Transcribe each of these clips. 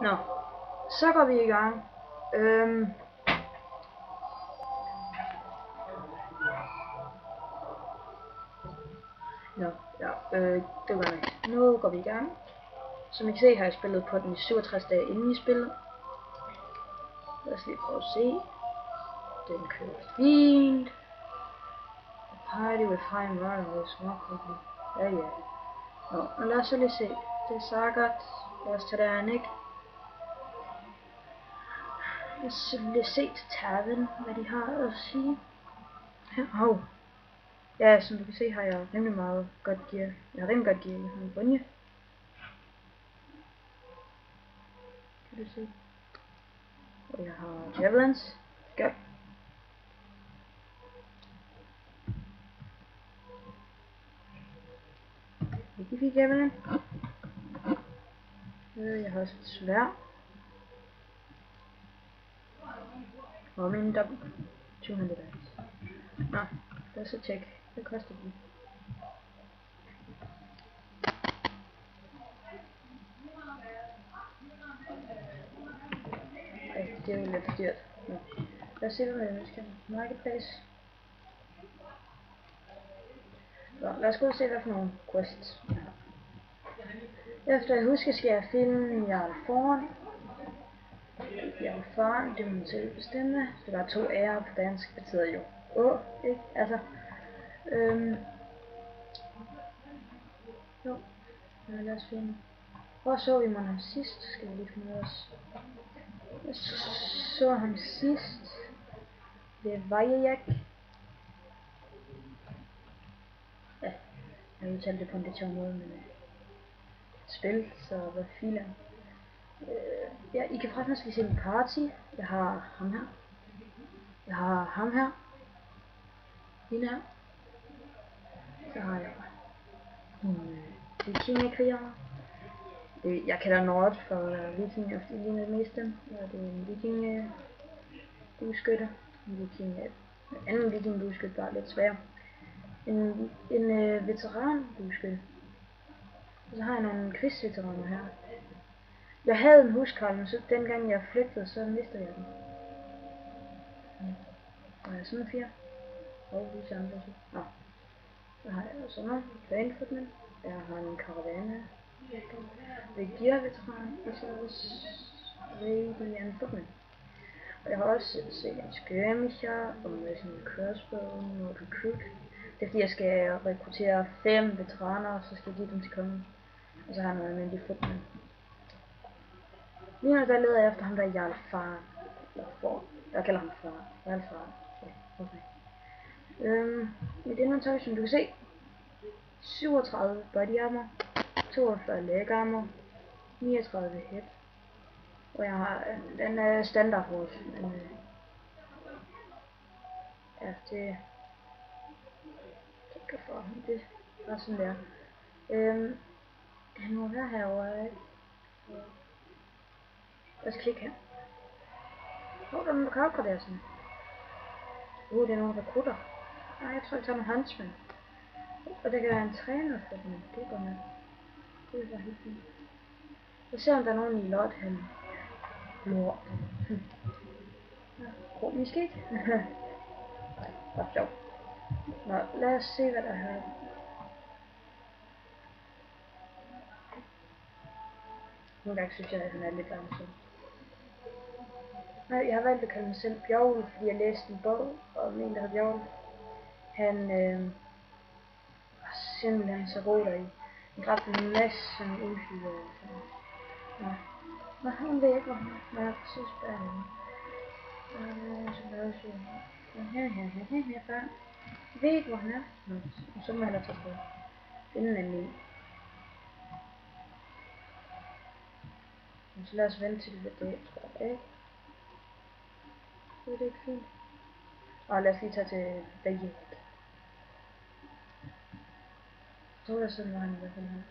Nå, så går vi i gang. Det var det. Nu går vi i gang. Som I kan se, har jeg spillet på den i 67 dage inden I spillet. Lad os lige prøve at se. Den kører fint. Party with high murder is more quickly. Ja. Nå, lad os så lige se. Det er så godt. Lad os tage derind, ikke? Lad os lige se til tavlen, hvad de har at sige. Hov. Ja, som du kan se, har jeg rimelig meget godt gear. Jeg har rimelig godt gear. Jeg har en brynje. Kan du se? Og jeg har javelins. Godt. Ikke fik javelin. Jeg har også et sværd. Og min dobbelt. 200 dice. Nå, lad os så tjekke. Hvad koster den? Ej, det er jo lidt dyrt. Nå. Lad os se, hvad vi skal. Marketplace. Nå, lad os gå og se, hvad for nogle quests jeg har. Efter jeg husker, skal jeg finde Jarl Foran. Jarl Foran, det må man selv bestemme. Det var 2 ærer på dansk, betyder jo ikke? Altså, jo, lad os finde. Hvor så vi ham sidst? Skal vi lige finde os. Jeg så ham sidst ved Vajajak. Ja, jeg udtalte det på en lidt sjov måde, men spil, så hvad filen. Ja, I kan faktisk lige se min party. Jeg har ham her. Jeg har ham her. Hende her. Så har jeg vikingekriger. Jeg kalder Nord for viking, fordi det ligner mest dem. Og det er en viking bueskytte. En anden viking bueskytte, bare lidt svær. En veteran bueskytte. Og så har jeg nogle krigsveteraner her. Jeg havde en huskarl, men så dengang jeg flygtede, så mistede jeg den. Og jeg er sådan 4. Og vi samler sig. Nå. Så har jeg også nogle Banefootmen. Jeg har en karavane. Gear-veteran. Og så også Radiant Footman. Og jeg har også set en skirmisher og med sådan en crossbow og recruit. Det er fordi jeg skal rekruttere 5 veteraner, og så skal jeg give dem til kongen. Og så har jeg noget almindelig Footman. Lige nu der leder jeg efter ham der Jarl Far. Jeg kalder ham Far. Jarl Far. Ja, okay. Mit inventory, som du kan se. 37 body armor. 42 leg armor. 39 head. Og jeg har den standard horse. Men ja, det kan for ham. Det var sådan der. Han må være herovre, ikke? Lad os klikke her. Der er nogen, der kan opgradere sådan. Det er nogen, der kutter. Nej, jeg tror, jeg tager nogle huntsmen. Og det kan være en træner for dem. Det går med. Det er bare helt fint. Jeg ser, om der er nogen i Lord, han lort. Komisk, ikke? Nej, det er sjovt. Nå, lad os se, hvad der er her. Nogle gange synes jeg, at han er lidt langsom. Nej, jeg har valgt at kalde mig selv Bjørl, fordi jeg læste en bog om en, der hedder Bjørl. Han var simpelthen så god deri. Han dræbte en masse sådan udfylder. Nå, han ved ikke, hvor han er. Nej, præcis bare henne. Så lad os se. Her, før. Jeg ved ikke, hvor han er. Nå, så må han da tage på. Finde en anden. Så lad os vente til det dag, tror jeg, ikke? Det er ikke fint. Og lad os lige tage til Vejret. Så er der sådan, hvor han i hvert fald her.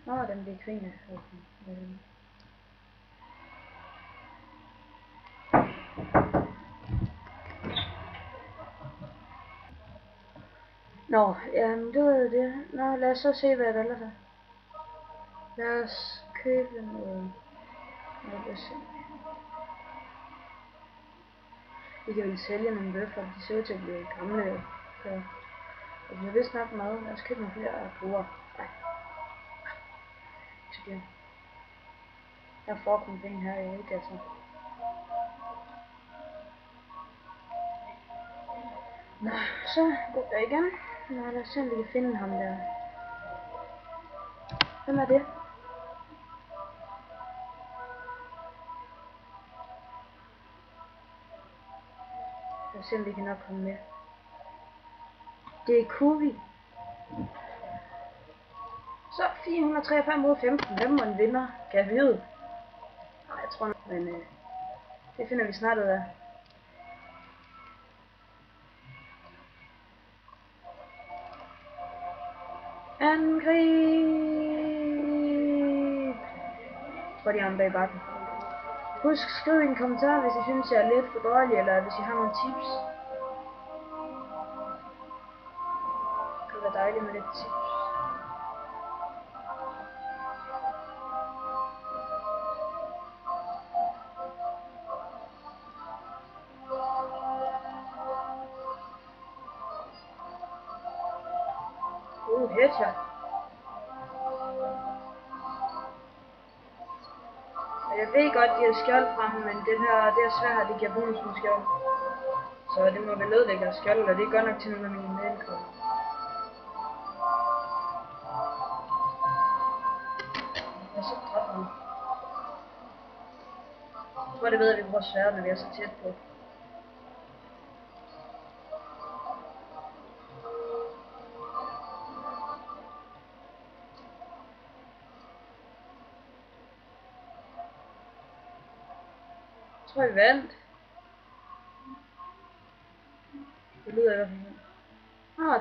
Nå, den bliver kvinde. Okay. Nå, det var det. Nå, lad os så se, hvad der ellers er. Lad os købe noget Vi kan vel sælge nogle bøffer, de ser ud til at blive gamle. Så og vi har vist nok mad. Lad os købe nogle flere bruger. Nej. Så jeg får kun penge her, ikke altså. Nå, så går jeg igen. Nå, lad os se, om vi kan finde ham der. Hvem er det? Lad os se, om vi kan nok komme med. Det er Kuvi. Så 443 mod 15. Hvem må en vinder? Kan jeg vide? Nej, jeg tror nok, men det finder vi snart ud af. Angrib! Jeg tror, de er ham bag bakken. Husk, skriv i en kommentar, hvis I synes, jeg er lidt for dårlig, eller hvis I har nogle tips. Det kunne være dejligt med lidt tips. Headshot. Jeg ved godt, de har skjold fremme, men det er svært, det giver bonus med skjold. Så det må vel ødelægge af skjold, og det er godt nok til nogle af mine medlemmer. Jeg er så træt nu. Jeg tror, det ved, at vi bruger svært, når vi er så tæt på. Jeg tror, vi vandt. Det lyder i hvert fald.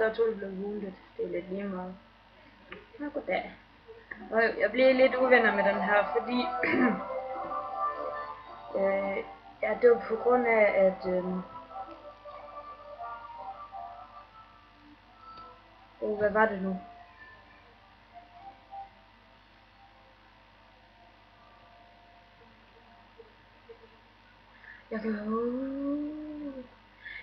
Der er 2, der blev wounded. Det er lidt lige meget. Nå, goddag. Og jeg bliver lidt uvenner med den her, fordi ja, det var på grund af, at hvad var det nu? Jeg kan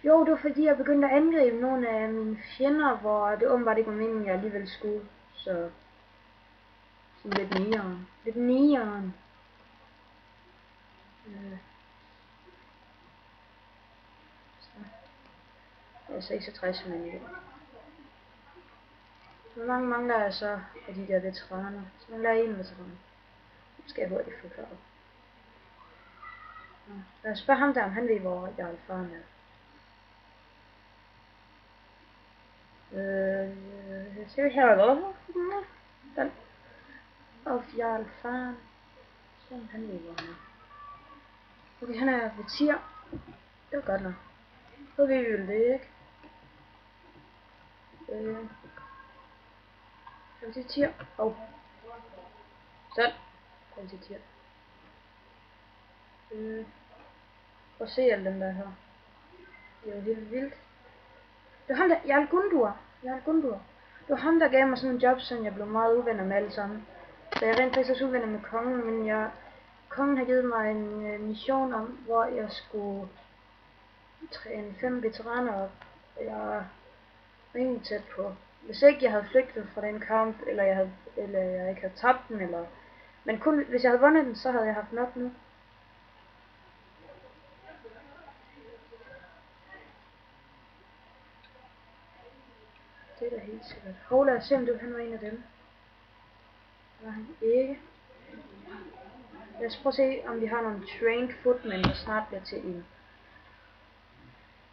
jo, det var fordi jeg begyndte at angribe nogle af mine fjender, hvor det åbenbart ikke var meningen, jeg alligevel skulle. Så sådan lidt nieren. Lidt nieren. Jeg er 66 minutter. Hvor mange mangler jeg så af de der veteraner? Så mangler jeg en veteran. Nu skal jeg hurtigt forklare. Lad os spørge ham der, om han ved, hvor Jarl Faren er. Ser vi her eller den. Og Jarl Faren. Så han ved, hvor han er. Okay, han er ved tier. Det var godt nok. Så ved vi vel det, ikke? Kan vi se tier? Sådan. Kan vi se tier? Prøv at se alle dem der her. Det er jo helt vildt. Det var ham der, Jarl Gundur. Det var ham der gav mig sådan en job, så jeg blev meget uvenner med alle sammen. Så jeg rent faktisk også uvenner med kongen, men kongen har givet mig en mission om, hvor jeg skulle træne 5 veteraner op. Og jeg er rimelig tæt på. Hvis ikke jeg havde flygtet fra den kamp, eller jeg ikke havde tabt den, eller... Men kun hvis jeg havde vundet den, så havde jeg haft nok nu. Det er da helt sikkert. Lad os se, om han var en af dem. Det var han ikke. Lad os prøve at se, om vi har nogle trained footmen, der snart bliver til en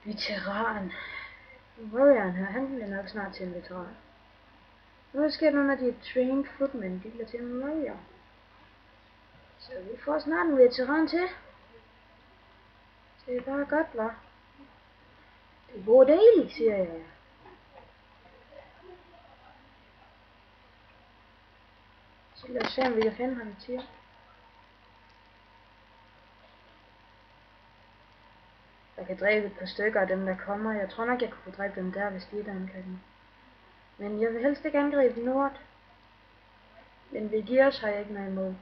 veteran. Warrior'en her, han bliver nok snart til en veteran. Nu sker nogle af de trained footmen, de bliver til en warrior. Så vi får snart en veteran til. Det er bare godt, hva'? Det går dejligt, siger jeg. Så lad os se, om vi kan finde ham til. Jeg kan dræbe et par stykker af dem, der kommer. Jeg tror nok, jeg kunne få dræbt dem der, hvis de er der angrebet. Men jeg vil helst ikke angribe nord. Men Vegios har jeg ikke noget imod.